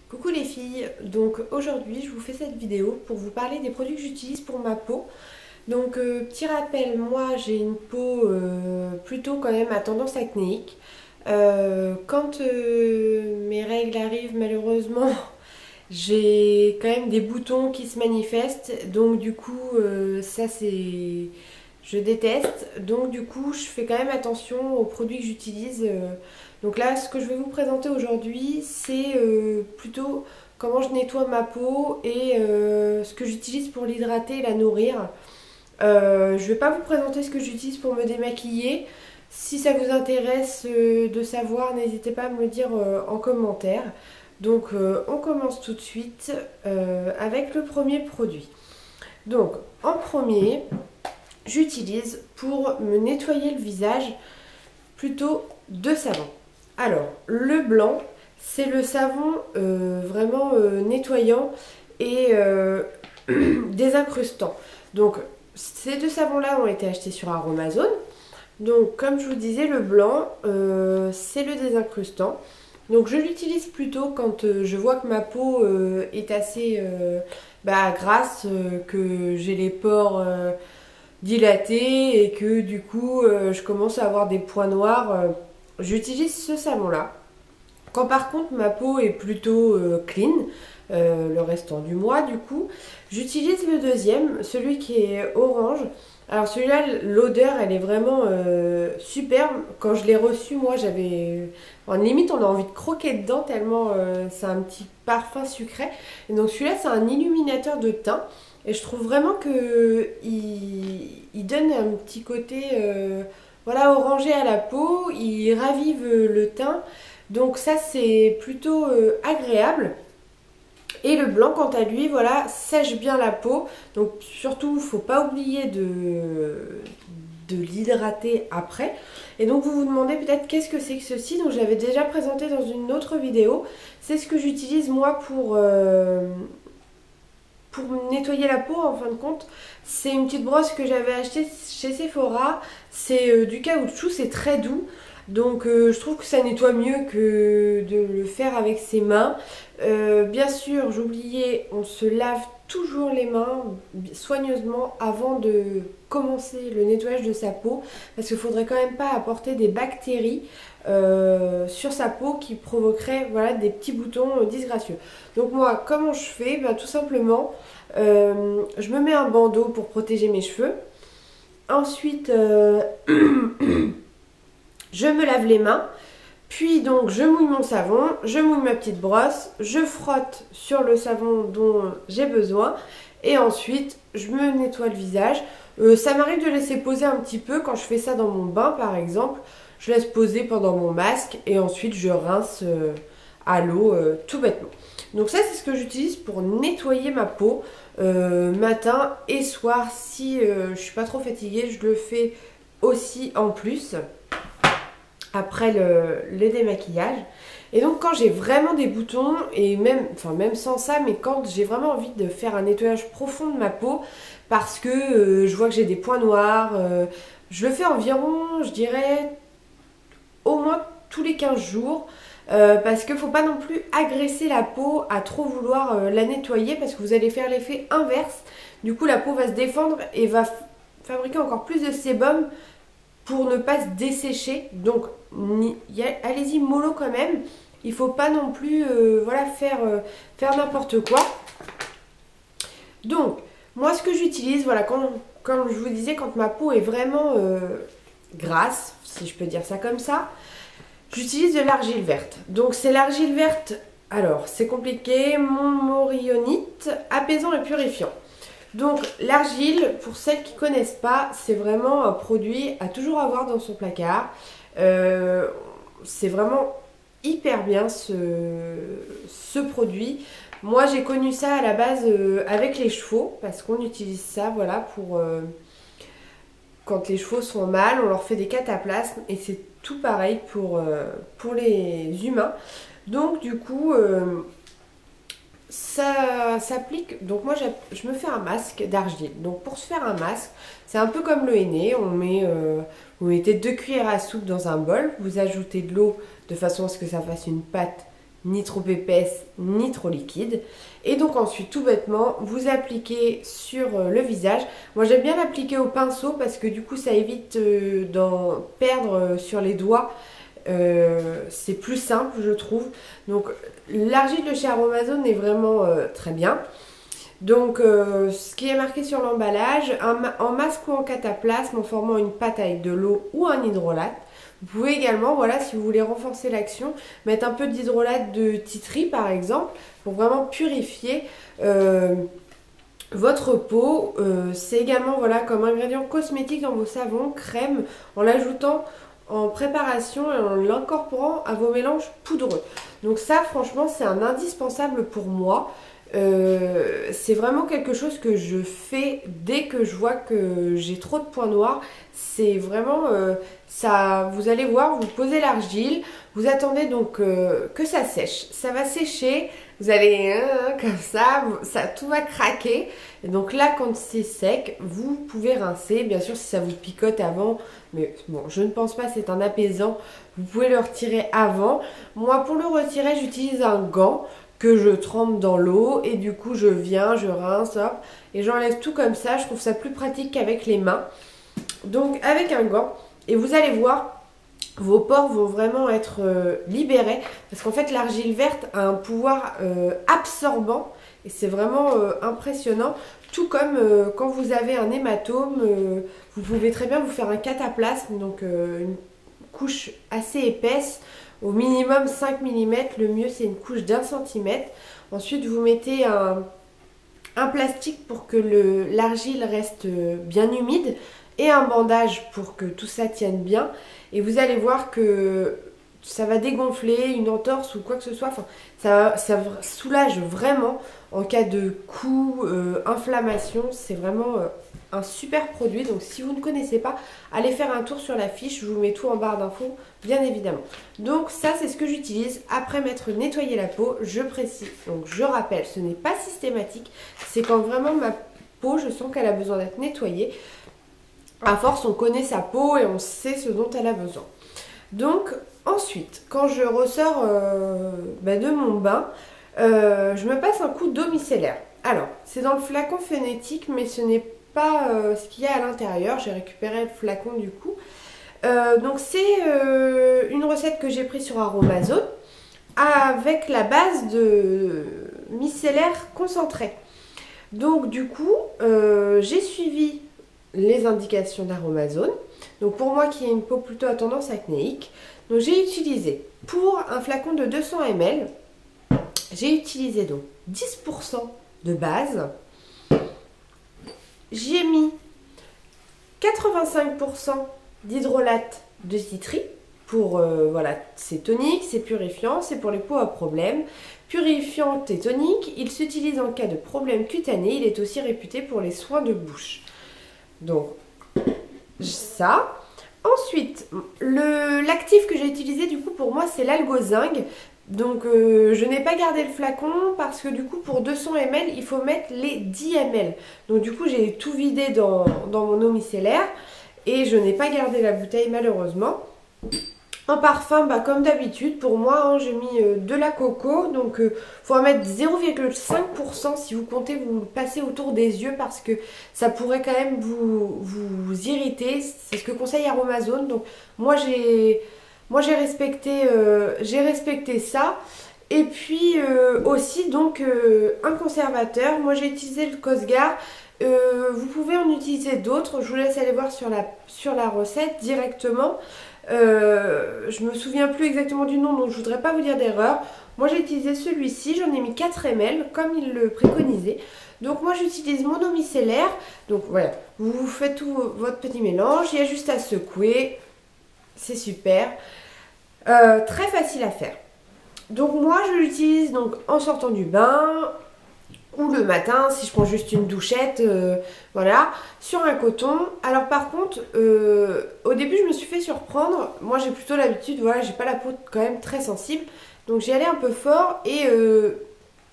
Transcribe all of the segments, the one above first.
Coucou les filles, donc aujourd'hui je vous fais cette vidéo pour vous parler des produits que j'utilise pour ma peau. Donc petit rappel, moi j'ai une peau plutôt quand même à tendance acnéique. Quand mes règles arrivent malheureusement j'ai quand même des boutons qui se manifestent, donc du coup ça c'est... Je déteste, donc du coup je fais quand même attention aux produits que j'utilise. Donc là ce que je vais vous présenter aujourd'hui c'est plutôt comment je nettoie ma peau et ce que j'utilise pour l'hydrater et la nourrir. Je vais pas vous présenter ce que j'utilise pour me démaquiller. Si ça vous intéresse de savoir, n'hésitez pas à me le dire en commentaire. Donc on commence tout de suite avec le premier produit. Donc en premier, j'utilise pour me nettoyer le visage plutôt deux savons. Alors le blanc, c'est le savon vraiment nettoyant et désincrustant. Donc ces deux savons là ont été achetés sur Aromazone. Donc comme je vous disais, le blanc c'est le désincrustant. Donc je l'utilise plutôt quand je vois que ma peau est assez grasse, que j'ai les pores dilatés et que du coup je commence à avoir des points noirs. J'utilise ce savon là. Quand par contre ma peau est plutôt clean, le restant du mois du coup, j'utilise le deuxième, celui qui est orange. Alors celui-là, l'odeur elle est vraiment superbe. Quand je l'ai reçu, moi j'avais... En limite on a envie de croquer dedans tellement c'est un petit parfum sucré. Et donc celui-là c'est un illuminateur de teint. Et je trouve vraiment que il donne un petit côté voilà, orangé à la peau. Il ravive le teint. Donc ça c'est plutôt agréable. Et le blanc, quant à lui, voilà, sèche bien la peau. Donc surtout, il ne faut pas oublier de l'hydrater après. Et donc vous vous demandez peut-être qu'est-ce que c'est que ceci. Donc je l'avais déjà présenté dans une autre vidéo. C'est ce que j'utilise moi pour nettoyer la peau en fin de compte. C'est une petite brosse que j'avais achetée chez Sephora. C'est du caoutchouc, c'est très doux. Donc je trouve que ça nettoie mieux que de le faire avec ses mains. Bien sûr, j'oubliais, on se lave toujours les mains soigneusement avant de commencer le nettoyage de sa peau. Parce qu'il ne faudrait quand même pas apporter des bactéries sur sa peau qui provoqueraient voilà, des petits boutons disgracieux. Donc moi, comment je fais? Tout simplement, je me mets un bandeau pour protéger mes cheveux. Ensuite... je me lave les mains, puis donc je mouille mon savon, je mouille ma petite brosse, je frotte sur le savon dont j'ai besoin et ensuite je me nettoie le visage. Ça m'arrive de laisser poser un petit peu quand je fais ça dans mon bain par exemple. Je laisse poser pendant mon masque et ensuite je rince à l'eau tout bêtement. Donc ça c'est ce que j'utilise pour nettoyer ma peau matin et soir. Si je suis pas trop fatiguée, je le fais aussi en plus après le démaquillage. Et donc quand j'ai vraiment des boutons, et même sans ça, mais quand j'ai vraiment envie de faire un nettoyage profond de ma peau, parce que je vois que j'ai des points noirs, je le fais environ, je dirais, au moins tous les 15 jours. Parce qu'il ne faut pas non plus agresser la peau à trop vouloir la nettoyer, parce que vous allez faire l'effet inverse. Du coup la peau va se défendre et va fabriquer encore plus de sébum pour ne pas se dessécher. Donc allez-y mollo quand même. Il faut pas non plus voilà, faire n'importe quoi. Donc moi ce que j'utilise, voilà, comme je vous disais, quand ma peau est vraiment grasse, si je peux dire ça comme ça, j'utilise de l'argile verte. Donc c'est l'argile verte, alors c'est compliqué, montmorillonite, apaisant et purifiant. Donc l'argile, pour celles qui ne connaissent pas, c'est vraiment un produit à toujours avoir dans son placard. C'est vraiment hyper bien ce produit. Moi j'ai connu ça à la base avec les chevaux, parce qu'on utilise ça voilà, pour quand les chevaux sont mal, on leur fait des cataplasmes et c'est tout pareil pour les humains. Donc du coup... ça s'applique, donc moi je me fais un masque d'argile. Donc pour se faire un masque, c'est un peu comme le henné, vous mettez 2 cuillères à soupe dans un bol, vous ajoutez de l'eau de façon à ce que ça fasse une pâte ni trop épaisse, ni trop liquide. Et donc ensuite, tout bêtement, vous appliquez sur le visage. Moi j'aime bien l'appliquer au pinceau parce que du coup ça évite d'en perdre sur les doigts. C'est plus simple je trouve. Donc l'argile de chez Aromazone est vraiment très bien. Donc ce qui est marqué sur l'emballage, en masque ou en cataplasme en formant une pâte avec de l'eau ou un hydrolat. Vous pouvez également, voilà, si vous voulez renforcer l'action, mettre un peu d'hydrolat de tea tree par exemple, pour vraiment purifier votre peau. C'est également, voilà, comme ingrédient cosmétique dans vos savons, crème, en l'ajoutant en préparation et en l'incorporant à vos mélanges poudreux. Donc ça, franchement, c'est un indispensable pour moi. C'est vraiment quelque chose que je fais dès que je vois que j'ai trop de points noirs. C'est vraiment ça, vous allez voir, vous posez l'argile, vous attendez donc que ça sèche, ça va sécher, vous allez comme ça tout va craquer. Et donc là quand c'est sec, vous pouvez rincer, bien sûr si ça vous picote avant, mais bon je ne pense pas, c'est un apaisant, vous pouvez le retirer avant. Moi pour le retirer j'utilise un gant que je trempe dans l'eau et du coup je viens, je rince, hop, et j'enlève tout comme ça. Je trouve ça plus pratique qu'avec les mains. Donc avec un gant, et vous allez voir, vos pores vont vraiment être libérés parce qu'en fait l'argile verte a un pouvoir absorbant et c'est vraiment impressionnant. Tout comme quand vous avez un hématome, vous pouvez très bien vous faire un cataplasme, donc une couche assez épaisse, au minimum 5 mm, le mieux c'est une couche d'1 cm. Ensuite vous mettez un plastique pour que l'argile reste bien humide et un bandage pour que tout ça tienne bien. Et vous allez voir que ça va dégonfler, une entorse ou quoi que ce soit. Enfin, ça soulage vraiment en cas de coup, inflammation. C'est vraiment un super produit. Donc si vous ne connaissez pas, allez faire un tour sur la fiche. Je vous mets tout en barre d'infos, bien évidemment. Donc ça, c'est ce que j'utilise après m'être nettoyé la peau. Je précise, donc je rappelle, ce n'est pas systématique. C'est quand vraiment ma peau, je sens qu'elle a besoin d'être nettoyée. À force, on connaît sa peau et on sait ce dont elle a besoin. Donc, ensuite, quand je ressors de mon bain, je me passe un coup d'eau micellaire. Alors, c'est dans le flacon phénétique, mais ce n'est pas ce qu'il y a à l'intérieur. J'ai récupéré le flacon du coup. Donc, c'est une recette que j'ai prise sur Aromazone avec la base de micellaire concentré. Donc, du coup, j'ai suivi les indications d'Aromazone. Donc pour moi qui ai une peau plutôt à tendance acnéique, donc j'ai utilisé pour un flacon de 200 ml, j'ai utilisé donc 10% de base, j'y ai mis 85% d'hydrolat de citri pour voilà, c'est tonique, c'est purifiant, c'est pour les peaux à problème. Purifiant et tonique, il s'utilise en cas de problème cutané, il est aussi réputé pour les soins de bouche. Donc ça. Ensuite, l'actif que j'ai utilisé du coup pour moi c'est l'algozingue. Donc je n'ai pas gardé le flacon parce que du coup pour 200 ml il faut mettre les 10 ml. Donc du coup j'ai tout vidé dans mon eau micellaire et je n'ai pas gardé la bouteille malheureusement. En parfum, comme d'habitude, pour moi, j'ai mis de la coco. Donc, faut en mettre 0,5% si vous comptez vous le passer autour des yeux parce que ça pourrait quand même vous irriter. C'est ce que conseille Aromazone. Donc, moi, j'ai respecté ça. Et puis, aussi, donc, un conservateur. Moi, j'ai utilisé le Cosgar. Vous pouvez en utiliser d'autres. Je vous laisse aller voir sur la recette directement. Je me souviens plus exactement du nom donc je voudrais pas vous dire d'erreur. Moi j'ai utilisé celui-ci, j'en ai mis 4 ml comme il le préconisait. Donc moi j'utilise mon eau micellaire. Donc voilà, vous faites tout votre petit mélange, il y a juste à secouer. C'est super. Très facile à faire. Donc moi je l'utilise donc en sortant du bain ou le matin si je prends juste une douchette, voilà, sur un coton. Alors par contre, au début je me suis fait surprendre. Moi j'ai plutôt l'habitude, voilà, j'ai pas la peau quand même très sensible. Donc j'y allais un peu fort et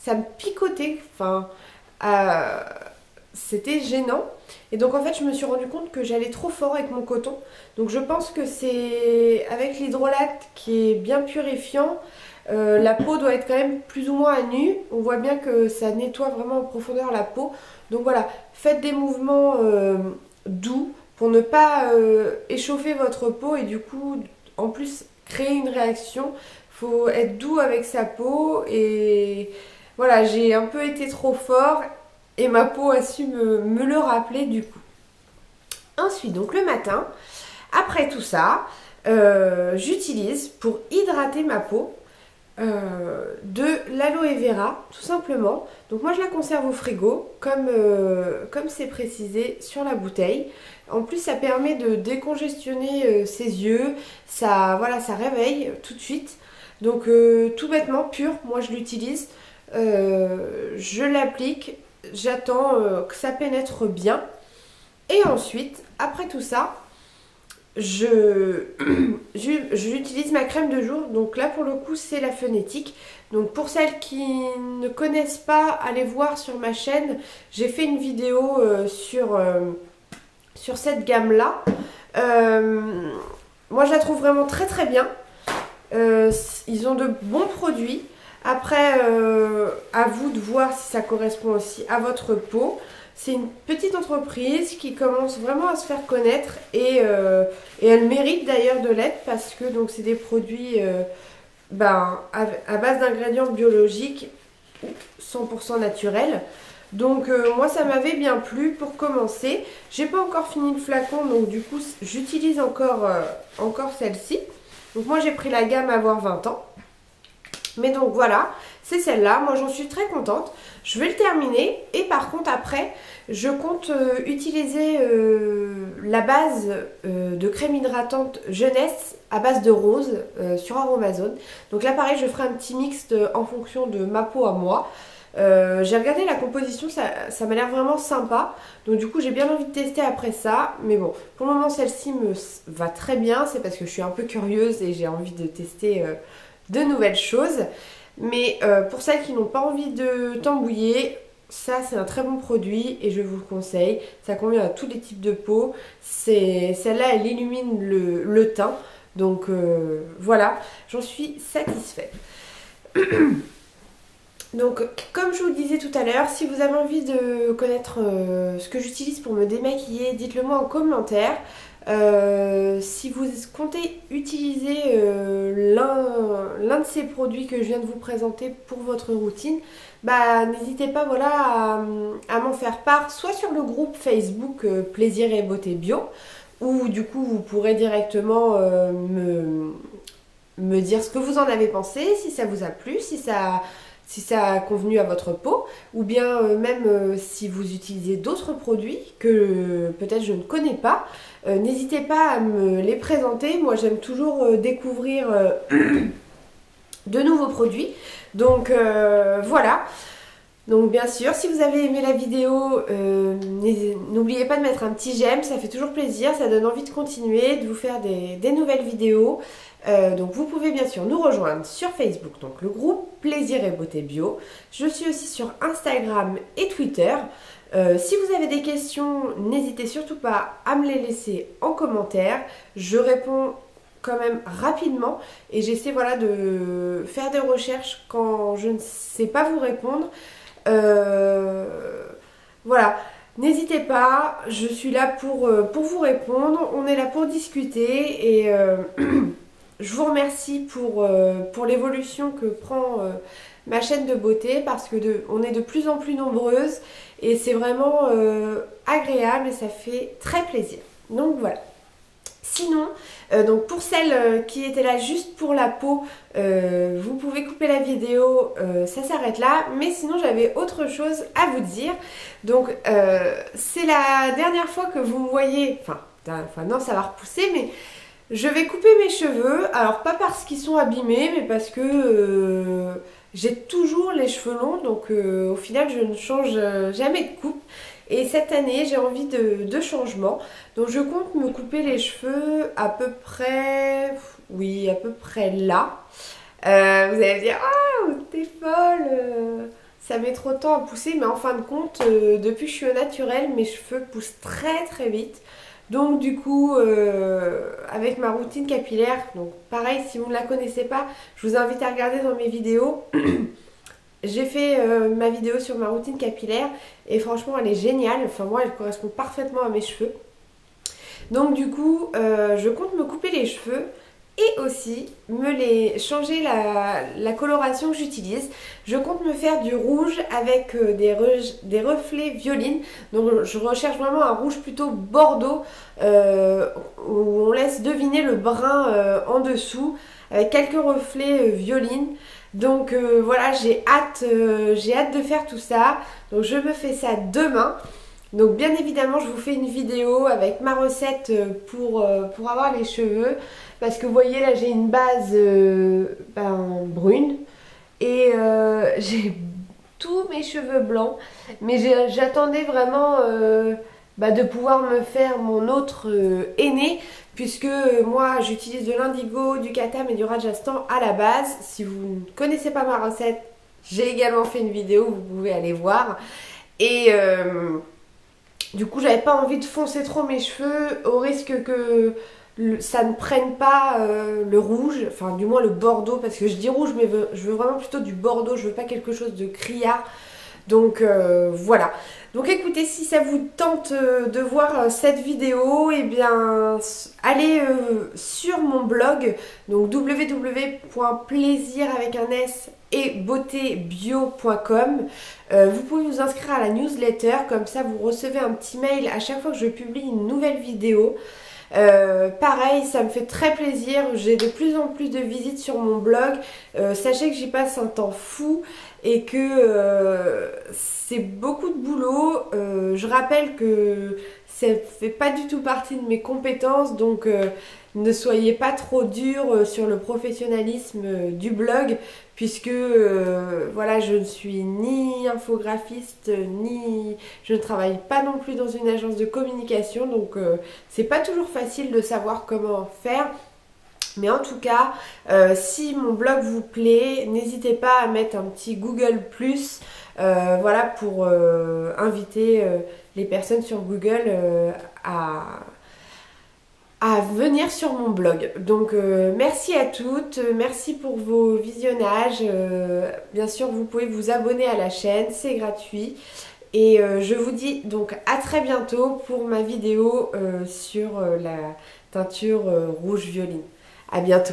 ça me picotait, enfin, c'était gênant. Et donc en fait je me suis rendu compte que j'allais trop fort avec mon coton. Donc je pense que c'est avec l'hydrolat qui est bien purifiant. La peau doit être quand même plus ou moins à nu. On voit bien que ça nettoie vraiment en profondeur la peau. Donc voilà, faites des mouvements doux pour ne pas échauffer votre peau et du coup, en plus, créer une réaction. Faut être doux avec sa peau et voilà, j'ai un peu été trop fort et ma peau a su me le rappeler du coup. Ensuite, donc le matin, après tout ça, j'utilise pour hydrater ma peau de l'aloe vera, tout simplement. Donc moi je la conserve au frigo, comme c'est précisé sur la bouteille. En plus ça permet de décongestionner ses yeux, ça, voilà, ça réveille tout de suite. Donc tout bêtement, pur, moi je l'utilise, je l'applique, j'attends que ça pénètre bien. Et ensuite, après tout ça, j'utilise ma crème de jour. Donc là pour le coup c'est la Phonétique. Donc pour celles qui ne connaissent pas, allez voir sur ma chaîne. J'ai fait une vidéo sur cette gamme là. Moi je la trouve vraiment très très bien. Ils ont de bons produits. Après à vous de voir si ça correspond aussi à votre peau. C'est une petite entreprise qui commence vraiment à se faire connaître et elle mérite d'ailleurs de l'être parce que donc c'est des produits à base d'ingrédients biologiques 100% naturels. Donc moi ça m'avait bien plu pour commencer. J'ai pas encore fini le flacon donc du coup j'utilise encore celle-ci. Donc moi j'ai pris la gamme Avoir 20 ans. Mais donc voilà, c'est celle-là. Moi j'en suis très contente. Je vais le terminer et par contre après je compte utiliser la base de crème hydratante jeunesse à base de rose sur Aromazone. Donc là pareil je ferai un petit mixte en fonction de ma peau à moi. J'ai regardé la composition, ça m'a l'air vraiment sympa. Donc du coup j'ai bien envie de tester après ça. Mais bon, pour le moment celle-ci me va très bien. C'est parce que je suis un peu curieuse et j'ai envie de tester de nouvelles choses. Mais pour celles qui n'ont pas envie de t'embouiller, ça c'est un très bon produit et je vous le conseille. Ça convient à tous les types de peau. Celle-là elle illumine le teint. Donc voilà, j'en suis satisfaite. Donc comme je vous le disais tout à l'heure, si vous avez envie de connaître ce que j'utilise pour me démaquiller, dites-le moi en commentaire. Si vous comptez utiliser l'un de ces produits que je viens de vous présenter pour votre routine, bah n'hésitez pas voilà, à m'en faire part, soit sur le groupe Facebook Plaisir et Beauté Bio, où du coup vous pourrez directement me dire ce que vous en avez pensé, si ça vous a plu, si ça a convenu à votre peau, ou bien même si vous utilisez d'autres produits que peut-être je ne connais pas, n'hésitez pas à me les présenter. Moi j'aime toujours découvrir de nouveaux produits. Donc voilà. Donc bien sûr, si vous avez aimé la vidéo, n'oubliez pas de mettre un petit j'aime, ça fait toujours plaisir, ça donne envie de continuer, de vous faire des nouvelles vidéos. Donc vous pouvez bien sûr nous rejoindre sur Facebook, donc le groupe Plaisir et Beauté Bio. Je suis aussi sur Instagram et Twitter. Si vous avez des questions, n'hésitez surtout pas à me les laisser en commentaire. Je réponds quand même rapidement et j'essaie voilà, de faire des recherches quand je ne sais pas vous répondre. Voilà, n'hésitez pas, je suis là pour vous répondre. On est là pour discuter et je vous remercie pour l'évolution que prend ma chaîne de beauté parce que on est de plus en plus nombreuses et c'est vraiment agréable et ça fait très plaisir. Donc voilà. Sinon, donc pour celles qui étaient là juste pour la peau, vous pouvez couper la vidéo, ça s'arrête là. Mais sinon j'avais autre chose à vous dire. Donc c'est la dernière fois que vous me voyez, enfin non ça va repousser, mais je vais couper mes cheveux. Alors pas parce qu'ils sont abîmés, mais parce que j'ai toujours les cheveux longs. Donc au final je ne change jamais de coupe. Et cette année, j'ai envie de changement. Donc je compte me couper les cheveux à peu près... Oui, à peu près là. Vous allez me dire, ah, t'es folle, ça met trop de temps à pousser. Mais en fin de compte, depuis que je suis au naturel, mes cheveux poussent très très vite. Donc du coup, avec ma routine capillaire, donc pareil, si vous ne la connaissez pas, je vous invite à regarder dans mes vidéos. J'ai fait ma vidéo sur ma routine capillaire et franchement elle est géniale, enfin moi elle correspond parfaitement à mes cheveux. Donc du coup je compte me couper les cheveux et aussi changer la coloration que j'utilise. Je compte me faire du rouge avec des reflets violines. Donc je recherche vraiment un rouge plutôt bordeaux où on laisse deviner le brun en dessous avec quelques reflets violines. Donc voilà, j'ai hâte de faire tout ça. Donc je me fais ça demain. Donc bien évidemment, je vous fais une vidéo avec ma recette pour avoir les cheveux. Parce que vous voyez là, j'ai une base brune. Et j'ai tous mes cheveux blancs. Mais j'attendais vraiment de pouvoir me faire mon autre henné. Puisque moi j'utilise de l'indigo, du katam et du rajasthan à la base. Si vous ne connaissez pas ma recette, j'ai également fait une vidéo, vous pouvez aller voir. Et du coup j'avais pas envie de foncer trop mes cheveux au risque que ça ne prenne pas le rouge, enfin du moins le bordeaux, parce que je dis rouge mais je veux vraiment plutôt du bordeaux, je veux pas quelque chose de criard. Donc voilà. Donc écoutez, si ça vous tente de voir cette vidéo, eh bien allez sur mon blog, donc www.plaisir avec un S et beautébio.com. Vous pouvez vous inscrire à la newsletter, comme ça vous recevez un petit mail à chaque fois que je publie une nouvelle vidéo. Pareil, ça me fait très plaisir, j'ai de plus en plus de visites sur mon blog. Sachez que j'y passe un temps fou et que c'est beaucoup de boulot. Je rappelle que ça ne fait pas du tout partie de mes compétences, donc ne soyez pas trop dur sur le professionnalisme du blog, puisque voilà, je ne suis ni infographiste, ni je ne travaille pas non plus dans une agence de communication, donc c'est pas toujours facile de savoir comment faire. Mais en tout cas, si mon blog vous plaît, n'hésitez pas à mettre un petit Google+, voilà, pour inviter les personnes sur Google à venir sur mon blog. Donc merci à toutes, merci pour vos visionnages. Bien sûr, vous pouvez vous abonner à la chaîne, c'est gratuit. Et je vous dis donc à très bientôt pour ma vidéo sur la teinture rouge violine. À bientôt.